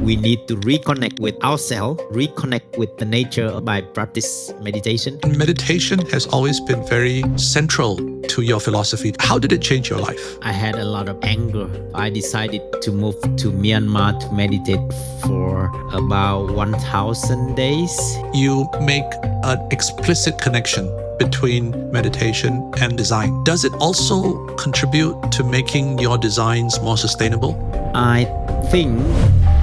We need to reconnect with ourselves, reconnect with the nature by practice meditation. Meditation has always been very central to your philosophy. How did it change your life? I had a lot of anger. I decided to move to Myanmar to meditate for about 1,000 days. You make an explicit connection between meditation and design. Does it also contribute to making your designs more sustainable? I think...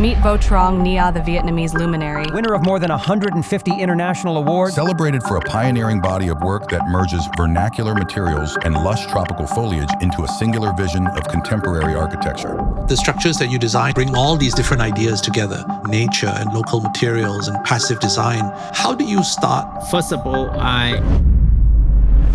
Meet Võ Trọng Nghĩa, the Vietnamese luminary. Winner of more than 150 international awards. Celebrated for a pioneering body of work that merges vernacular materials and lush tropical foliage into a singular vision of contemporary architecture. The structures that you design bring all these different ideas together, nature and local materials and passive design. How do you start? First of all,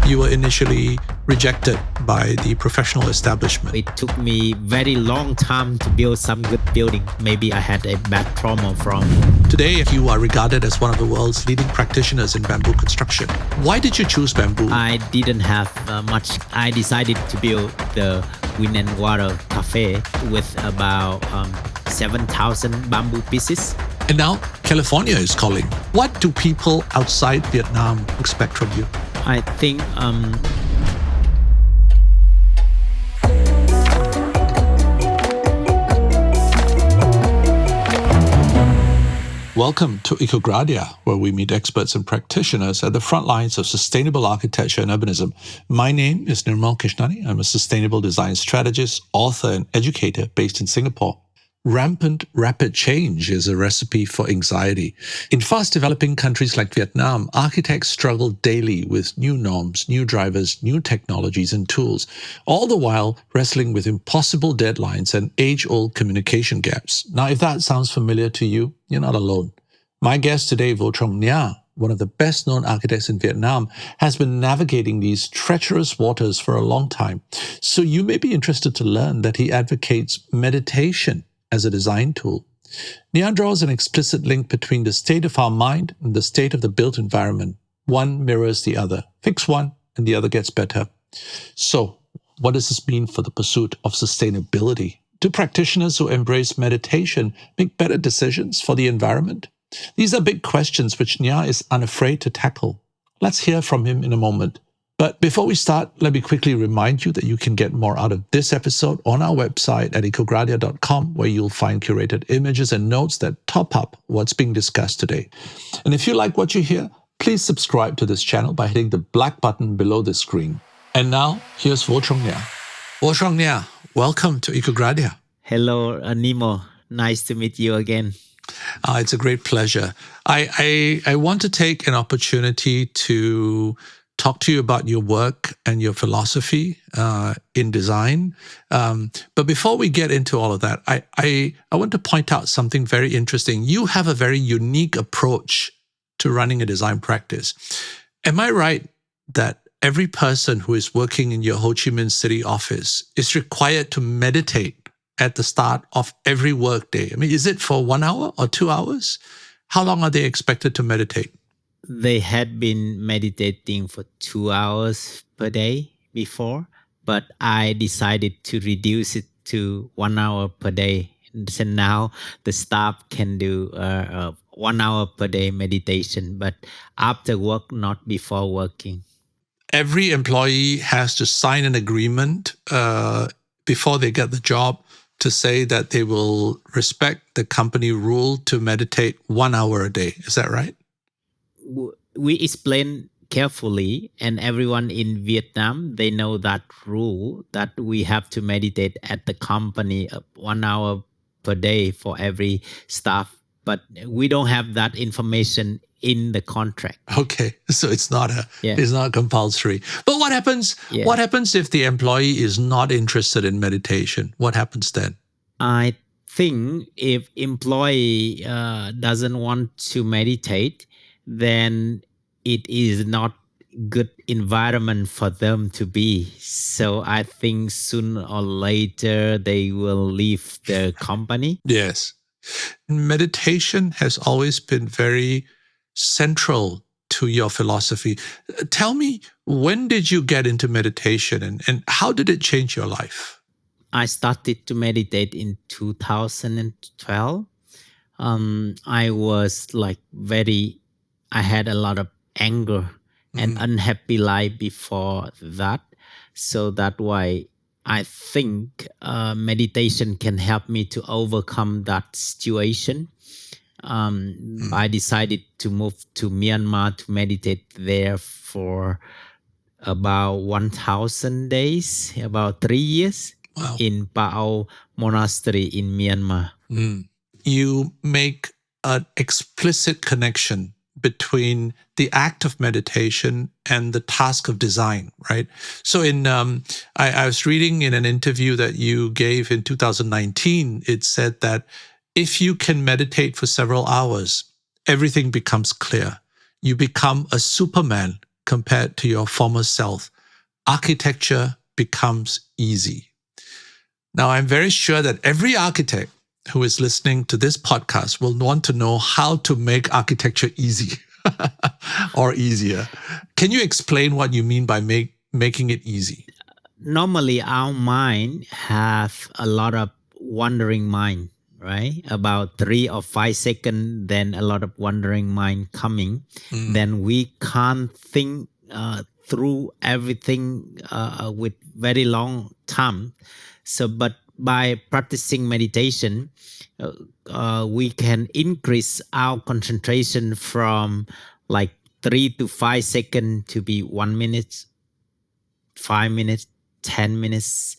You were initially rejected by the professional establishment. It took me very long time to build some good building. Maybe I had a bad trauma from. Today, you are regarded as one of the world's leading practitioners in bamboo construction. Why did you choose bamboo? I didn't have much. I decided to build the Wind and Water Cafe with about 7,000 bamboo pieces. And now, California is calling. What do people outside Vietnam expect from you? I think Welcome to Ecogradia, where we meet experts and practitioners at the front lines of sustainable architecture and urbanism. My name is Nirmal. I'm a sustainable design strategist, author, and educator based in Singapore. Rampant, rapid change is a recipe for anxiety. In fast-developing countries like Vietnam, architects struggle daily with new norms, new drivers, new technologies and tools, all the while wrestling with impossible deadlines and age-old communication gaps. Now, if that sounds familiar to you, you're not alone. My guest today, Võ Trọng Nghĩa, one of the best-known architects in Vietnam, has been navigating these treacherous waters for a long time. So you may be interested to learn that he advocates meditation as a design tool. Nghĩa draws an explicit link between the state of our mind and the state of the built environment. One mirrors the other. Fix one and the other gets better. So, what does this mean for the pursuit of sustainability? Do practitioners who embrace meditation make better decisions for the environment? These are big questions which Nghĩa is unafraid to tackle. Let's hear from him in a moment. But before we start, let me quickly remind you that you can get more out of this episode on our website at ecogradia.com, where you'll find curated images and notes that top up what's being discussed today. And if you like what you hear, please subscribe to this channel by hitting the black button below the screen. And now, here's Võ Trọng Nghĩa. Võ Trọng Nghĩa, welcome to Ecogradia. Hello, Nirmal. Nice to meet you again. It's a great pleasure. I want to take an opportunity to talk to you about your work and your philosophy in design. But before we get into all of that, I want to point out something very interesting. You have a very unique approach to running a design practice. Am I right that every person who is working in your Ho Chi Minh City office is required to meditate at the start of every workday? I mean, is it for 1 hour or 2 hours? How long are they expected to meditate? They had been meditating for 2 hours per day before, but I decided to reduce it to 1 hour per day. So now the staff can do 1 hour per day meditation, but after work, not before working. Every employee has to sign an agreement before they get the job to say that they will respect the company rule to meditate 1 hour a day. Is that right? We explain carefully, and everyone in Vietnam, they know that rule that we have to meditate at the company 1 hour per day for every staff. But we don't have that information in the contract. Okay, so it's not it's not compulsory. But what happens? Yeah. What happens if the employee is not interested in meditation? What happens then? I think if employee doesn't want to meditate, then it is not good environment for them to be. So I think sooner or later they will leave the company. Yes. Meditation has always been very central to your philosophy. Tell me, when did you get into meditation and how did it change your life? I started to meditate in 2012. I was like I had a lot of anger and unhappy life before that. So that's why I think meditation can help me to overcome that situation. I decided to move to Myanmar to meditate there for about 1,000 days, about 3 years Wow. in Pao Monastery in Myanmar. You make an explicit connection between the act of meditation and the task of design, right? So I was reading in an interview that you gave in 2019, it said that if you can meditate for several hours, everything becomes clear. You become a superman compared to your former self. Architecture becomes easy. Now, I'm very sure that every architect who is listening to this podcast will want to know how to make architecture easy or easier. Can you explain what you mean by making it easy? Normally, our mind have a lot of wandering mind, right? About 3 or 5 seconds, then a lot of wandering mind coming. Then we can't think through everything with very long time. So, but by practicing meditation, we can increase our concentration from like 3 to 5 seconds to be 1 minute, 5 minutes, 10 minutes.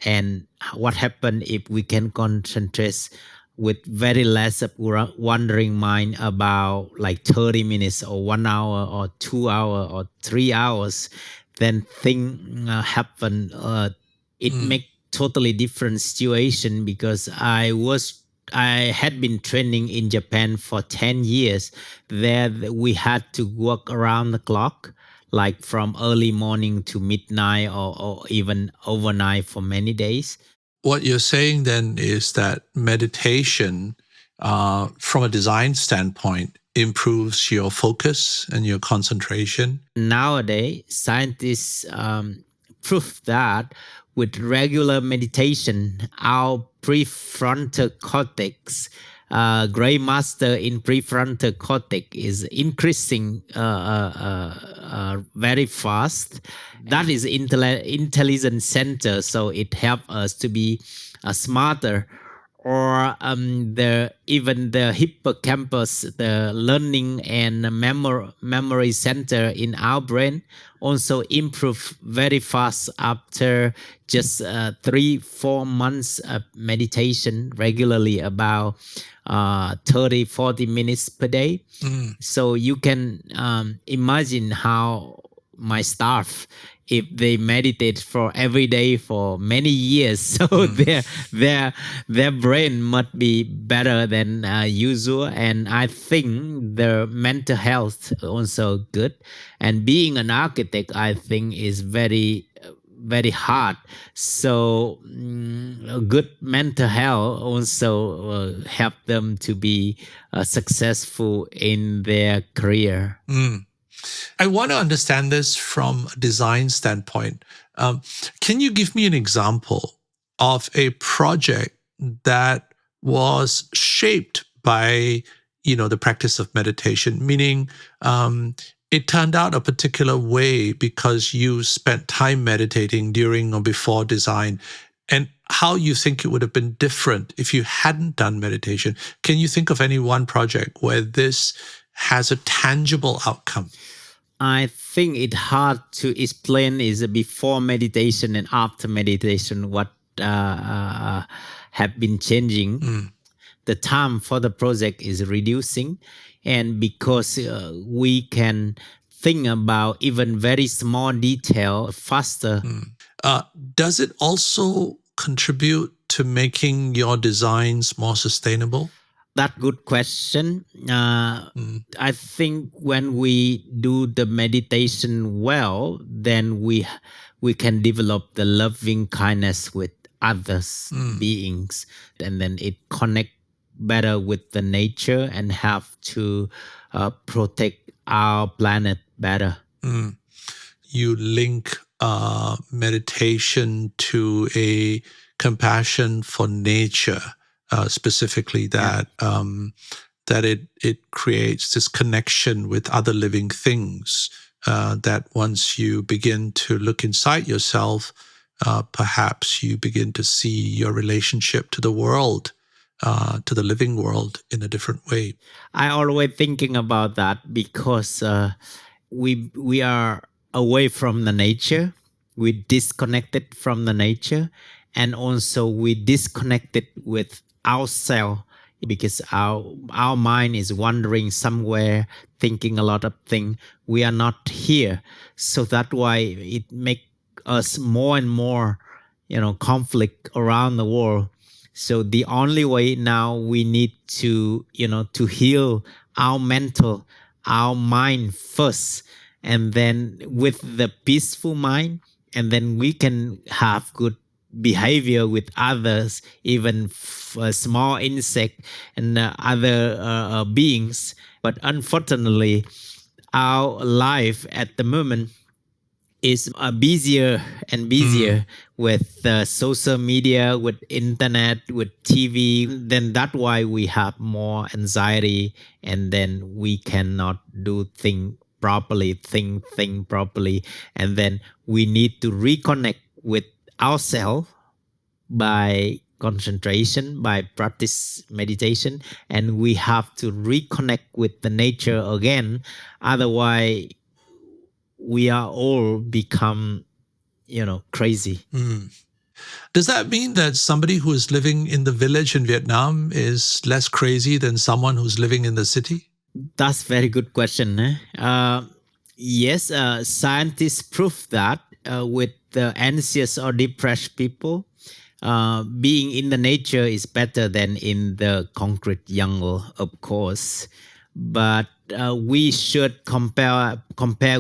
And what happens if we can concentrate with very less of wandering mind about like 30 minutes or 1 hour or 2 hours or 3 hours, then thing happen. It make totally different situation because I had been training in Japan for 10 years. There we had to work around the clock, like from early morning to midnight or even overnight for many days. What you're saying then is that meditation, from a design standpoint, improves your focus and your concentration. Nowadays, scientists prove that with regular meditation, our prefrontal cortex, gray matter in prefrontal cortex is increasing very fast. That is intelligence center, so it helps us to be smarter. Or even the hippocampus, the learning and memory center in our brain, also improve very fast after just 3-4 months of meditation regularly, about 30-40 minutes per day. So you can imagine how my staff, if they meditate for every day for many years, so their brain must be better than usual. And I think their mental health also good. And being an architect, I think is very hard. So good mental health also help them to be successful in their career. I want to understand this from a design standpoint. Can you give me an example of a project that was shaped by, the practice of meditation, meaning it turned out a particular way because you spent time meditating during or before design, and how you think it would have been different if you hadn't done meditation? Can you think of any one project where this has a tangible outcome? I think it's hard to explain is before meditation and after meditation what have been changing. The time for the project is reducing, and because we can think about even very small detail faster. Does it also contribute to making your designs more sustainable? That good question. I think when we do the meditation well, then we can develop the loving kindness with others beings, and then it connect better with the nature and have to protect our planet better. You link meditation to a compassion for nature. specifically that that it creates this connection with other living things. That once you begin to look inside yourself, perhaps you begin to see your relationship to the world, to the living world, in a different way. I always thinking about that because we are away from the nature, we disconnected from the nature, and also we disconnected with ourselves because our mind is wandering somewhere, thinking a lot of things. We are not here, so that's why it make us more and more, conflict around the world. So the only way now we need to, to heal our mental, our mind first, and then with the peaceful mind, and then we can have good behavior with others, even small insect and other beings. But unfortunately, our life at the moment is busier and busier with social media, with internet, with TV. Then that's why we have more anxiety, and then we cannot do thing properly, think properly, and then we need to reconnect with ourselves by concentration, by practice meditation, and we have to reconnect with the nature again. Otherwise, we are all become, crazy. Does that mean that somebody who is living in the village in Vietnam is less crazy than someone who's living in the city? That's very good question. Yes, scientists prove that with the anxious or depressed people, being in the nature is better than in the concrete jungle, of course. But we should compare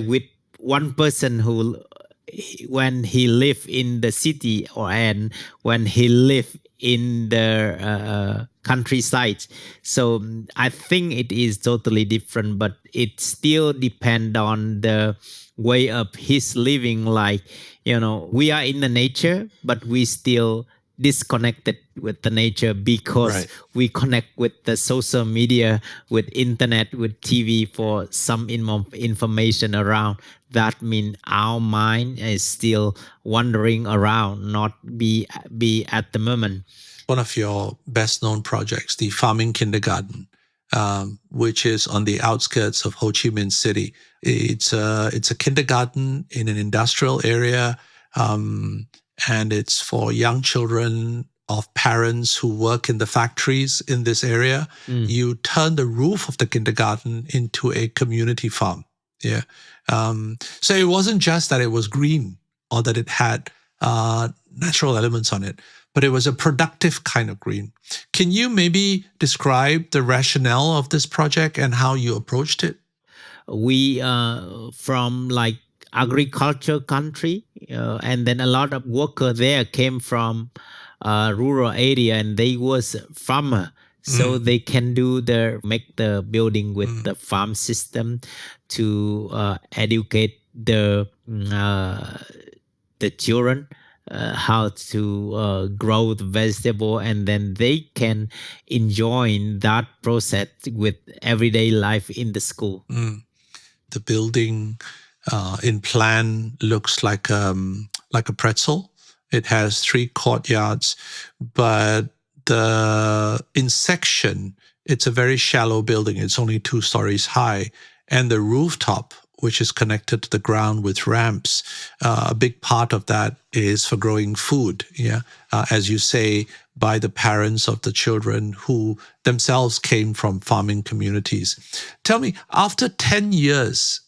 with one person who, when he live in the city and when he live in the countryside. So I think it is totally different, but it still depend on the way of his living. Like, we are in the nature, but we still disconnected with the nature because we connect with the social media, with internet, with TV for some information around. That means our mind is still wandering around, not be at the moment. One of your best known projects, the farming kindergarten, which is on the outskirts of Ho Chi Minh City. It's a kindergarten in an industrial area, and it's for young children of parents who work in the factories in this area. You turn the roof of the kindergarten into a community farm. Yeah. So it wasn't just that it was green or that it had natural elements on it, but it was a productive kind of green. Can you maybe describe the rationale of this project and how you approached it? We from like agriculture country, and then a lot of workers there came from rural area, and they was farmer. So they can make the building with the farm system to educate the children how to grow the vegetable, and then they can enjoy that process with everyday life in the school. The building in plan looks like a pretzel. It has 3 courtyards, but in section, it's a very shallow building. It's only 2 stories high. And the rooftop, which is connected to the ground with ramps, a big part of that is for growing food, as you say, by the parents of the children who themselves came from farming communities. Tell me, after 10 years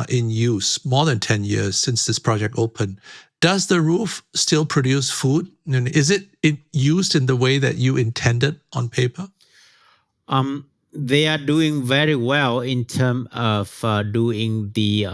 in use, more than 10 years since this project opened, does the roof still produce food? And is it used in the way that you intended on paper? They are doing very well in terms of doing the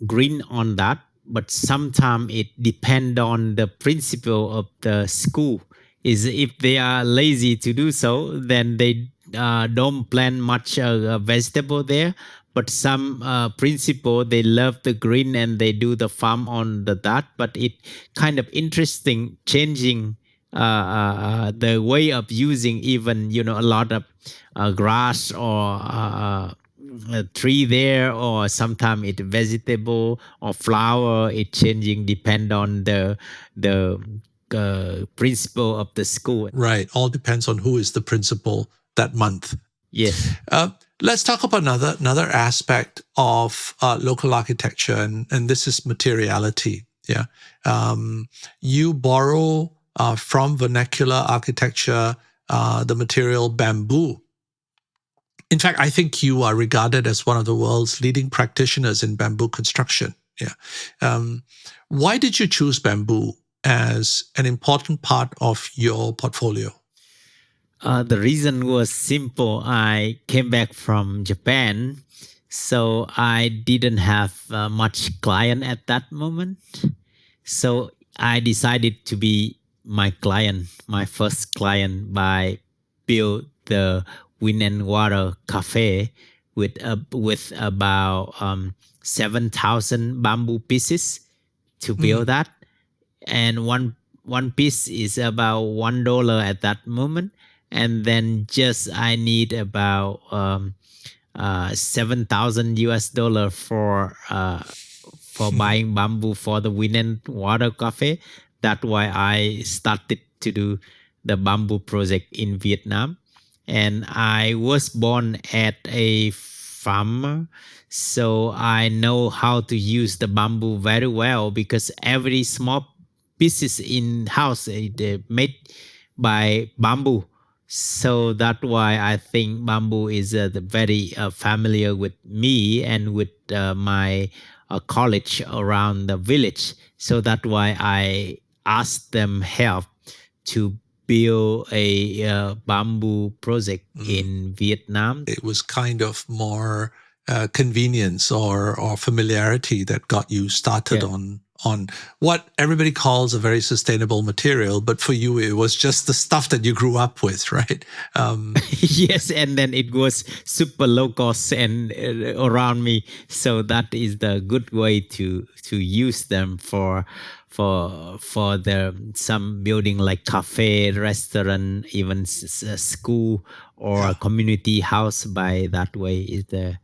green on that, but sometimes it depends on the principal of the school. Is if they are lazy to do so, then they don't plant much vegetable there. But some principal, they love the green and they do the farm on that. But it kind of interesting changing the way of using even a lot of grass or a tree there, or sometimes it's vegetable or flower. It changing depend on the principal of the school. Right. All depends on who is the principal that month. Yes. Let's talk about another aspect of local architecture, and this is materiality. Yeah. You borrow from vernacular architecture the material bamboo. In fact, I think you are regarded as one of the world's leading practitioners in bamboo construction. Yeah. Why did you choose bamboo as an important part of your portfolio? The reason was simple. I came back from Japan, so I didn't have much client at that moment. So I decided to be my first client, by build the wind and water cafe with about 7,000 bamboo pieces to build that, and one piece is about $1 at that moment, and then just I need about 7,000 US dollar for buying bamboo for the wind and water cafe. That's why I started to do the bamboo project in Vietnam. And I was born at a farmer, so I know how to use the bamboo very well, because every small pieces in house made by bamboo. So that's why I think bamboo is very familiar with me and with my college around the village. So that's why I asked them help to build a bamboo project in Vietnam. It was kind of more convenience or familiarity that got you started on what everybody calls a very sustainable material, but for you it was just the stuff that you grew up with, right? Yes, and then it was super low cost and around me, so that is the good way to use them for the some building like cafe, restaurant, even school or community house. By that way is the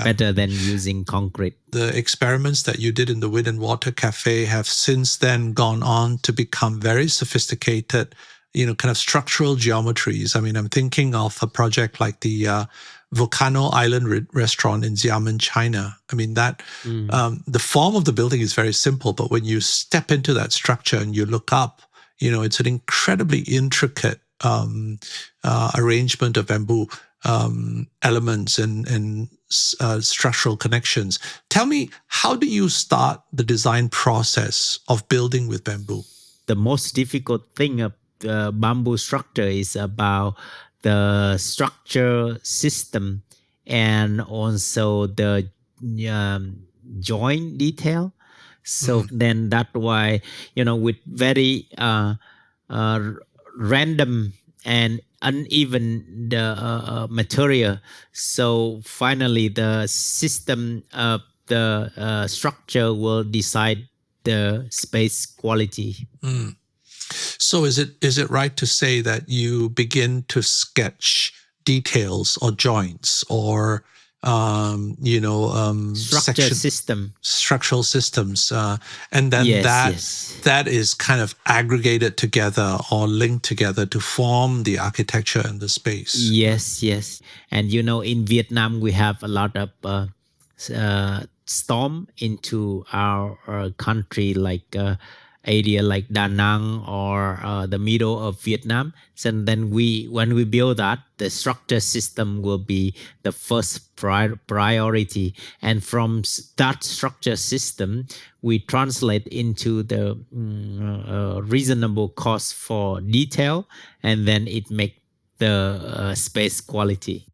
better than using concrete. The experiments that you did in the Wind and Water Cafe have since then gone on to become very sophisticated, kind of structural geometries. I mean, I'm thinking of a project like the Volcano Island restaurant in Xiamen, China. I mean, that the form of the building is very simple, but when you step into that structure and you look up, it's an incredibly intricate arrangement of bamboo elements and structural connections. Tell me, how do you start the design process of building with bamboo? The most difficult thing of the bamboo structure is about the structure system and also the joint detail. So then that's why, with very random and uneven the material. So finally, the system of the structure will decide the space quality. So is it right to say that you begin to sketch details or joints or structural systems, and then that is kind of aggregated together or linked together to form the architecture and the space? Yes. And in Vietnam we have a lot of storm into our country, like area like Da Nang or the middle of Vietnam. So then when we build that, the structure system will be the first priority. And from that structure system, we translate into the reasonable cost for detail, and then it make the space quality.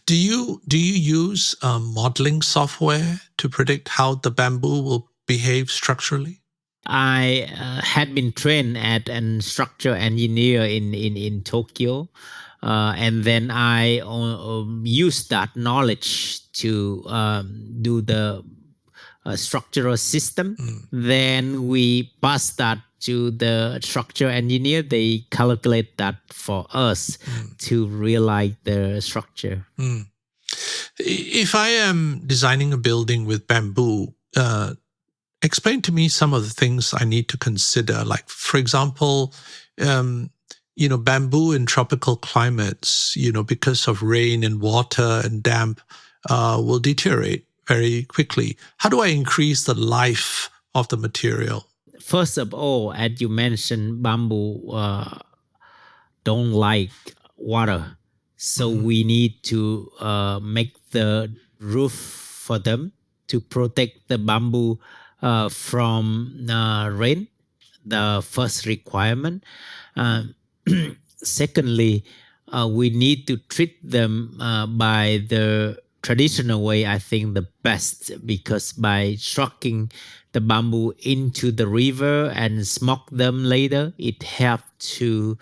Do you use modeling software to predict how the bamboo will behave structurally? I had been trained as a structural engineer in Tokyo, and then I used that knowledge to do the structural system. Then we passed that to the structure engineer. They calculate that for us to realize the structure. If I am designing a building with bamboo, explain to me some of the things I need to consider. Like, for example, bamboo in tropical climates, because of rain and water and damp, will deteriorate very quickly. How do I increase the life of the material? First of all, as you mentioned, bamboo don't like water. So we need to make the roof for them to protect the bamboo from rain, the first requirement. Secondly, we need to treat them by the traditional way, I think the best, because by trucking the bamboo into the river and smoke them later, it helps to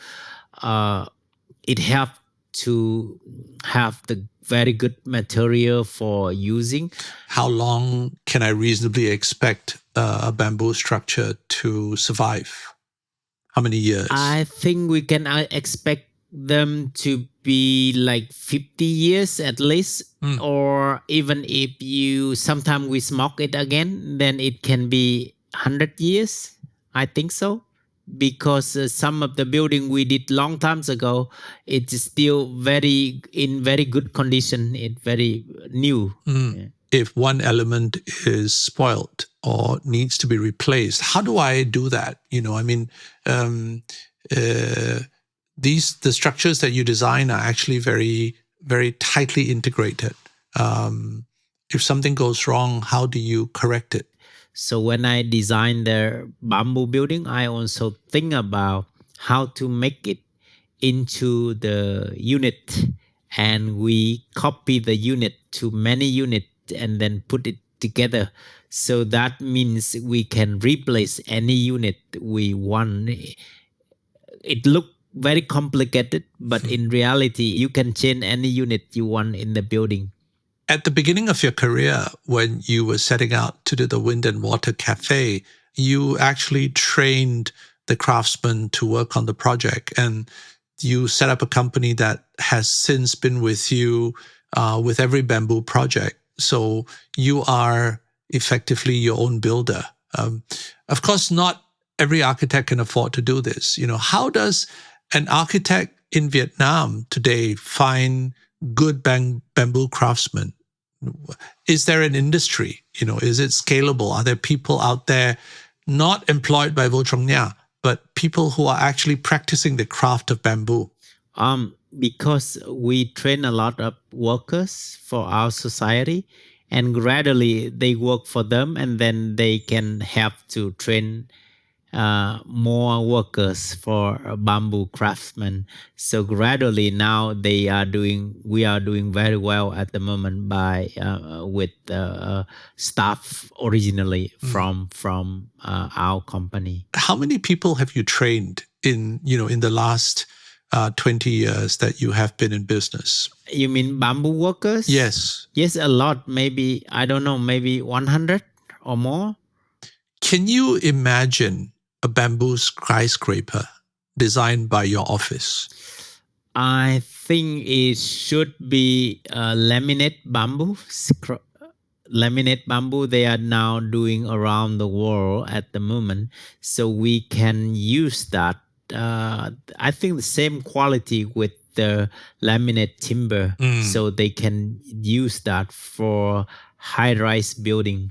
have the very good material for using. How long can I reasonably expect a bamboo structure to survive? How many years? I think we can expect them to be like 50 years at least, or even if sometimes we smoke it again, then it can be 100 years. I think so. Because some of the building we did long times ago, it's still in very good condition. It's very new. Yeah. If one element is spoiled or needs to be replaced, how do I do that? The structures that you design are actually very, very tightly integrated. If something goes wrong, how do you correct it? So when I design the bamboo building, I also think about how to make it into the unit, and we copy the unit to many units and then put it together. So that means we can replace any unit we want. It looks very complicated, but in reality, you can change any unit you want in the building. At the beginning of your career, when you were setting out to do the Wind and Water Cafe, you actually trained the craftsmen to work on the project, and you set up a company that has since been with you with every bamboo project. So you are effectively your own builder. Of course, not every architect can afford to do this. How does an architect in Vietnam today find good bamboo craftsmen? Is there an industry? Is it scalable? Are there people out there not employed by Võ Trọng Nghĩa, but people who are actually practicing the craft of bamboo? Because we train a lot of workers for our society, and gradually they work for them, and then they can have to train more workers for bamboo craftsmen. So gradually now we are doing very well at the moment with staff originally from our company. How many people have you trained in the last 20 years that you have been in business? You mean bamboo workers? Yes. Yes, a lot. Maybe, I don't know, maybe 100 or more. Can you imagine a bamboo skyscraper designed by your office? I think it should be laminate bamboo. Laminate bamboo they are now doing around the world at the moment. So we can use that. I think the same quality with the laminate timber. So they can use that for high-rise building.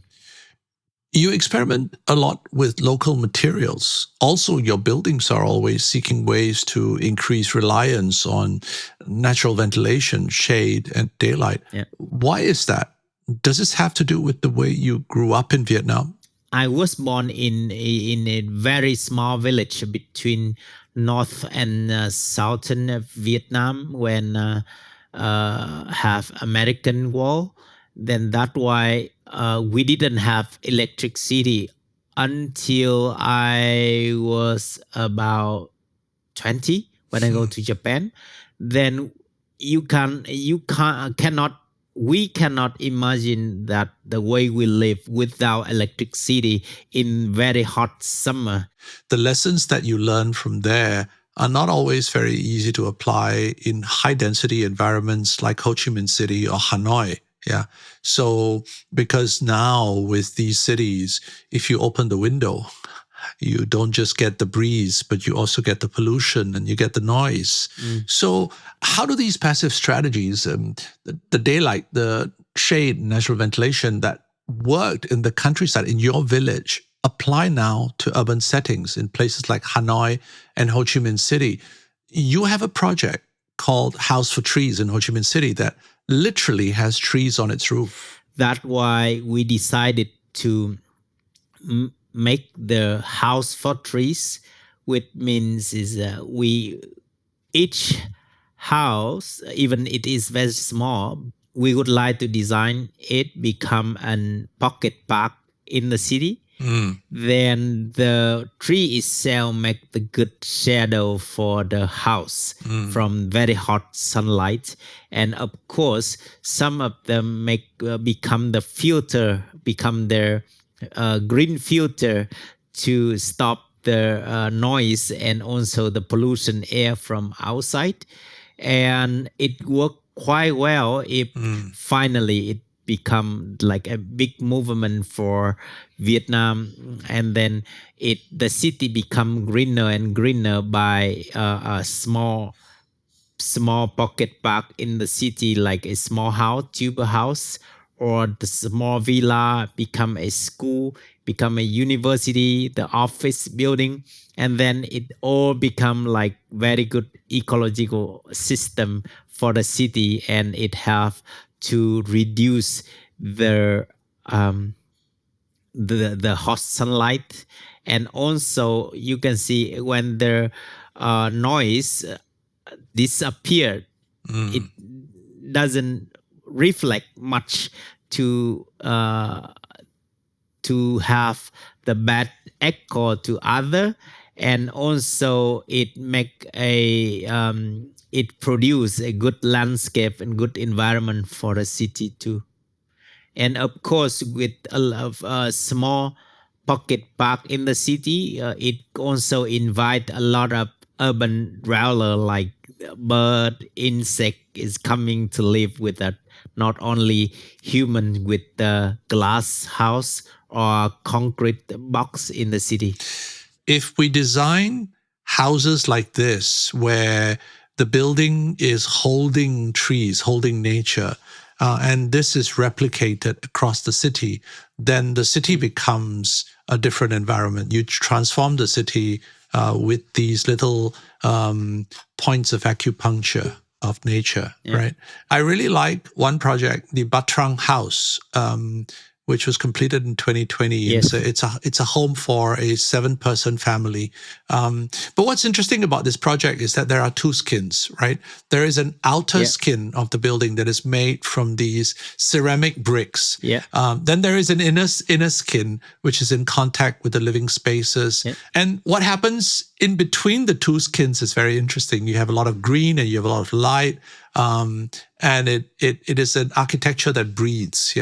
You experiment a lot with local materials. Also, your buildings are always seeking ways to increase reliance on natural ventilation, shade, and daylight. Yeah. Why is that? Does this have to do with the way you grew up in Vietnam? I was born in a very small village between north and southern Vietnam when have American War. Then that's why we didn't have electricity until I was about 20 when I go to Japan. Then you cannot we cannot imagine that the way we live without electricity in very hot summer. The lessons that you learn from there are not always very easy to apply in high density environments like Ho Chi Minh City or Hanoi. Yeah. So, because now with these cities, if you open the window, you don't just get the breeze, but you also get the pollution and you get the noise. So how do these passive strategies, the daylight, the shade, natural ventilation that worked in the countryside, in your village, apply now to urban settings in places like Hanoi and Ho Chi Minh City? You have a project called House for Trees in Ho Chi Minh City that literally has trees on its roof. That's why we decided to make the house for trees, which means is each house, even it is very small, we would like to design it become a pocket park in the city. Then the tree itself make the good shadow for the house from very hot sunlight, and of course some of them make become the filter, become their green filter to stop the noise and also the pollution air from outside. And it worked quite well. If finally it become like a big movement for Vietnam, and then the city become greener and greener by a small pocket park in the city, like a small house, tuber house, or the small villa become a school, become a university, the office building, and then it all become like very good ecological system for the city, and it have to reduce the hot sunlight. And also you can see when the noise disappeared, it doesn't reflect much to have the bad echo to other, and also it make it produce a good landscape and good environment for the city too. And of course, with a lot of small pocket park in the city, it also invite a lot of urban dweller like bird, insect is coming to live with that. Not only human with the glass house or concrete box in the city. If we design houses like this, where the building is holding trees, holding nature, and this is replicated across the city, then the city becomes a different environment. You transform the city with these little points of acupuncture of nature, right? I really like one project, the Batrang House, which was completed in 2020. Yes. It's a home for a 7-person family. But what's interesting about this project is that there are two skins, right? There is an outer skin of the building that is made from these ceramic bricks. Then there is an inner skin, which is in contact with the living spaces. And what happens in between the two skins is very interesting. You have a lot of green and you have a lot of light. And it is an architecture that breathes.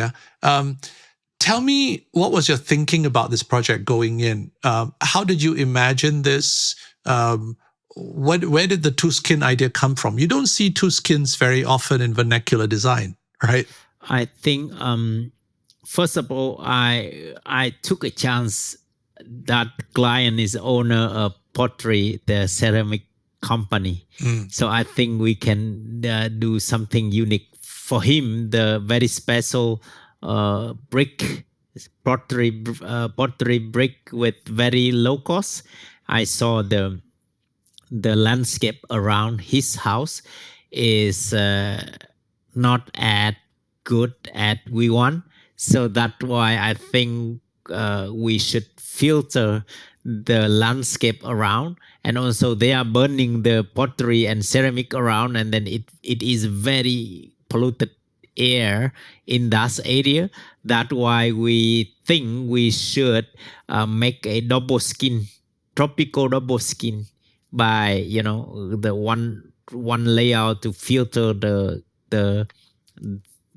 Tell me, what was your thinking about this project going in? How did you imagine this? Where did the two skin idea come from? You don't see two skins very often in vernacular design, right? I think, first of all, I took a chance that client is owner of pottery, the ceramic company. So I think we can do something unique for him. The very special brick, pottery brick with very low cost. I saw the landscape around his house is not as good as we want. So that's why I think we should filter the landscape around, and also they are burning the pottery and ceramic around, and then it is very polluted air in that area. That's why we think we should make a double skin, tropical double skin, by the one layout to filter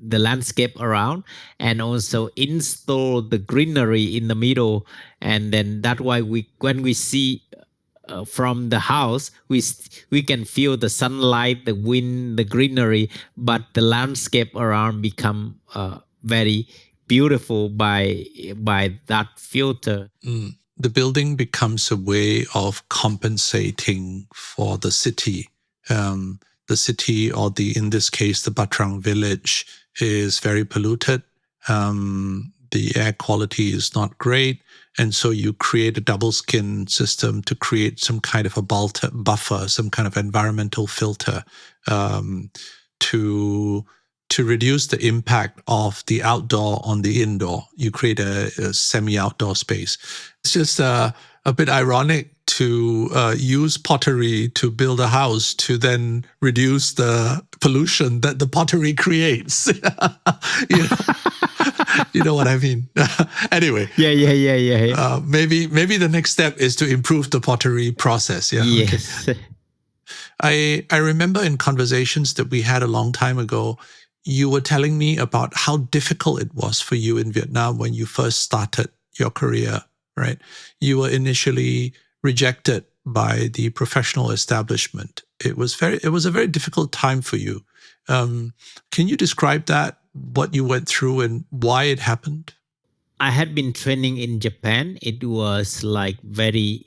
the landscape around, and also install the greenery in the middle. And then that why when we see from the house, we can feel the sunlight, the wind, the greenery, but the landscape around become very beautiful by that filter. The building becomes a way of compensating for the city. The city, or in this case, the Batrang village, is very polluted. The air quality is not great. And so you create a double skin system to create some kind of a buffer, some kind of environmental filter to reduce the impact of the outdoor on the indoor. You create a semi-outdoor space. It's just a bit ironic to use pottery to build a house to then reduce the pollution that the pottery creates. You know what I mean? Anyway. Yeah. Maybe the next step is to improve the pottery process. Yeah. Yes. Okay. I remember in conversations that we had a long time ago, you were telling me about how difficult it was for you in Vietnam when you first started your career, right? You were initially rejected by the professional establishment. It was a very difficult time for you. Can you describe that, what you went through and why it happened? I had been training in Japan. It was like very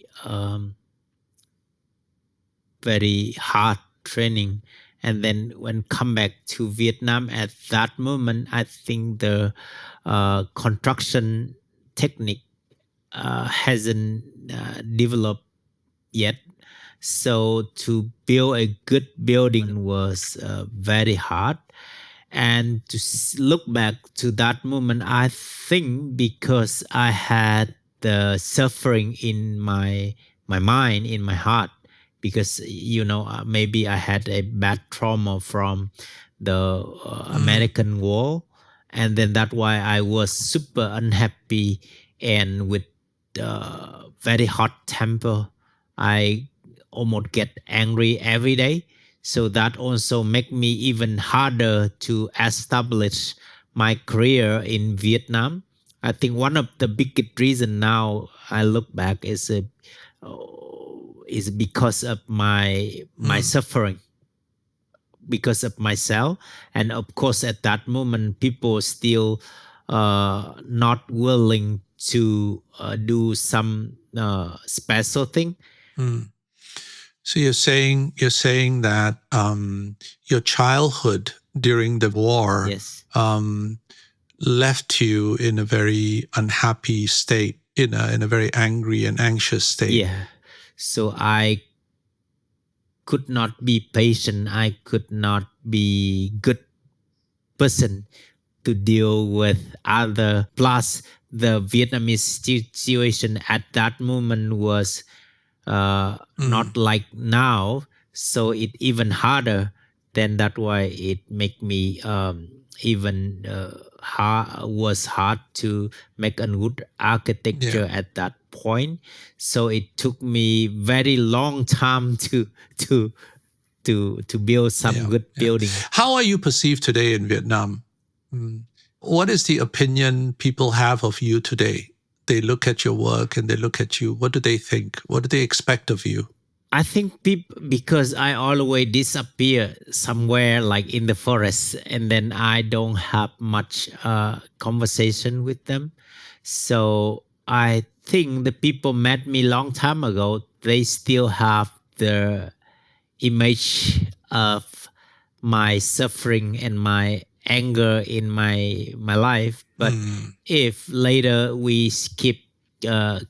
hard training. And then when come back to Vietnam at that moment, I think the construction technique hasn't developed yet. So to build a good building was very hard. And to look back to that moment, I think because I had the suffering in my mind, in my heart, because maybe I had a bad trauma from the American War, and then that's why I was super unhappy and with very hot temper. I almost get angry every day. So that also make me even harder to establish my career in Vietnam. I think one of the biggest reason now I look back is because of my suffering, because of myself. And of course, at that moment, people still not willing to do some special thing. So you're saying that your childhood during the war Yes. Left you in a very unhappy state, in a very angry and anxious state. Yeah. So I could not be patient. I could not be good person to deal with other. Plus, the Vietnamese situation at that moment was not like now, so it even harder. Then that's why it make me even was hard to make a good architecture at that point. So it took me very long time to build some good building. How are you perceived today in Vietnam? What is the opinion people have of you today? They look at your work and they look at you. What do they think? What do they expect of you? I think people, because I always disappear somewhere like in the forest, and then I don't have much conversation with them. So I think the people met me long time ago, they still have the image of my suffering and my anger in my life. But if later we keep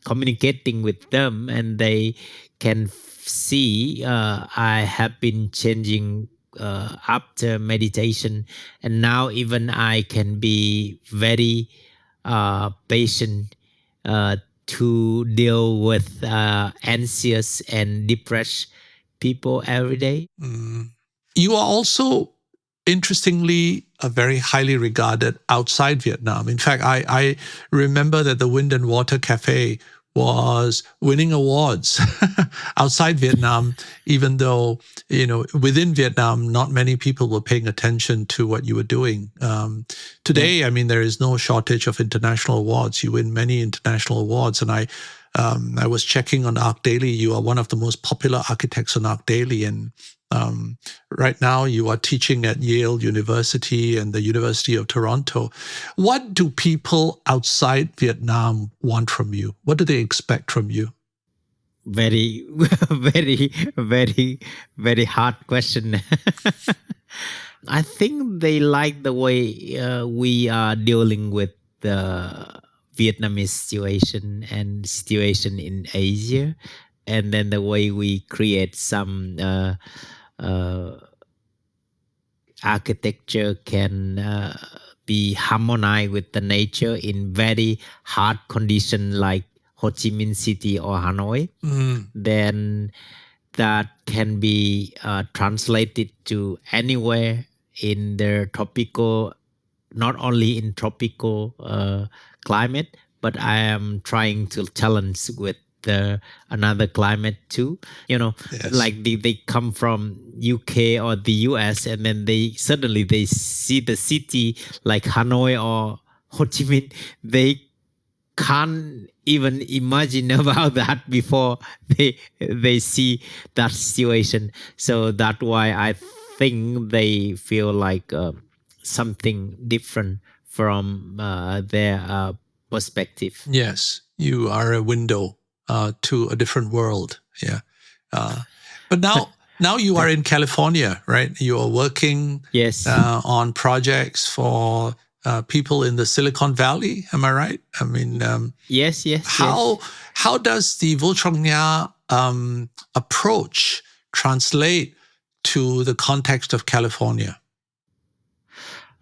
communicating with them and they can see I have been changing after meditation, and now even I can be very patient to deal with anxious and depressed people every day. You are also, interestingly, very highly regarded outside Vietnam. In fact, I remember that the Wind and Water Cafe was winning awards outside Vietnam, even though, within Vietnam, not many people were paying attention to what you were doing. Today, I mean, there is no shortage of international awards. You win many international awards. And I was checking on Arc Daily. You are one of the most popular architects on Arc Daily. And right now you are teaching at Yale University and the University of Toronto. What do people outside Vietnam want from you? What do they expect from you? Very, very, very, very hard question. I think they like the way we are dealing with the Vietnamese situation and situation in Asia, and then the way we create some architecture can be harmonized with the nature in very hard condition like Ho Chi Minh City or Hanoi. Then that can be translated to anywhere in the tropical, not only in tropical climate, but I am trying to challenge with another climate too. Yes. Like they come from UK or the US, and then they see the city like Hanoi or Ho Chi Minh. They can't even imagine about that before they see that situation. So that's why I think they feel like something different from their perspective. Yes, you are a window to a different world. Yeah. But now you are in California, right? You are working on projects for people in the Silicon Valley. Am I right? I mean, yes. How does the Võ Trọng Nghĩa approach translate to the context of California?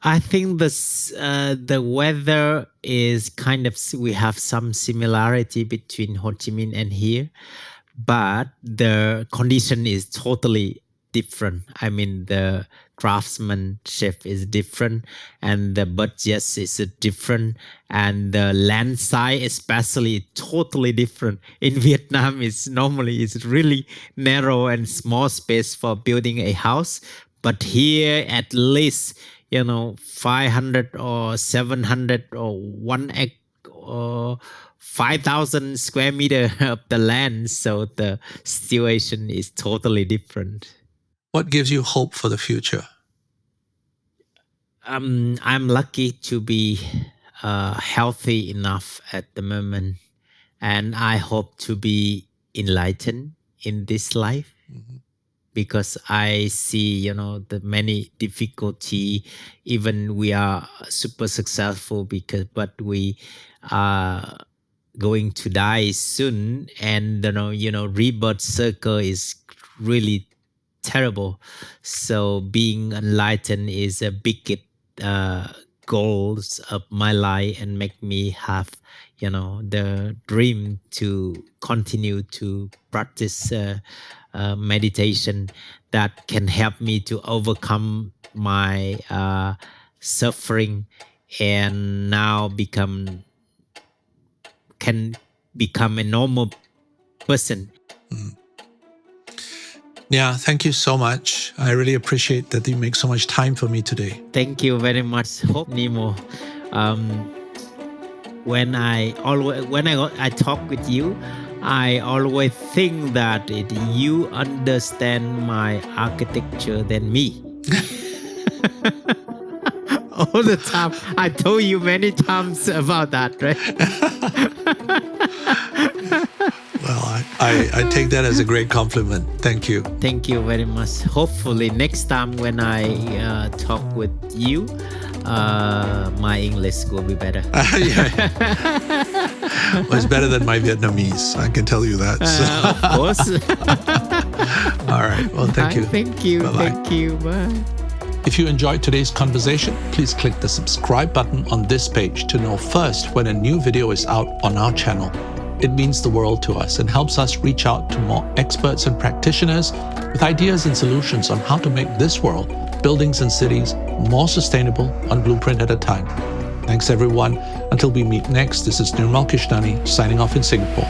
I think the weather is kind of, we have some similarity between Ho Chi Minh and here, but the condition is totally different. I mean, the craftsmanship is different, and the budget is different, and the land size especially totally different. In Vietnam, it's really narrow and small space for building a house, but here at least 500 or 700 or 1 acre or 5,000 square meter of the land. So the situation is totally different. What gives you hope for the future? I'm lucky to be healthy enough at the moment, and I hope to be enlightened in this life. Because I see, the many difficulty. Even we are super successful but we are going to die soon, and rebirth circle is really terrible. So being enlightened is a big goals of my life, and make me have the dream to continue to practice meditation that can help me to overcome my suffering, and now can become a normal person. Yeah, thank you so much. I really appreciate that you make so much time for me today. Thank you very much. Hope Nemo. When I talk with you, I always think that you understand my architecture than me. All the time. I told you many times about that, right? Well, I take that as a great compliment. Thank you. Thank you very much. Hopefully next time when I talk with you, my English will be better. Well, it's better than my Vietnamese, I can tell you that. So. Of course. All right. Well, thank you. Thank you. Bye-bye. Thank you. Bye. If you enjoyed today's conversation, please click the subscribe button on this page to know first when a new video is out on our channel. It means the world to us and helps us reach out to more experts and practitioners with ideas and solutions on how to make this world, buildings and cities, more sustainable, one blueprint at a time. Thanks, everyone. Until we meet next, this is Nirmal Kishnani signing off in Singapore.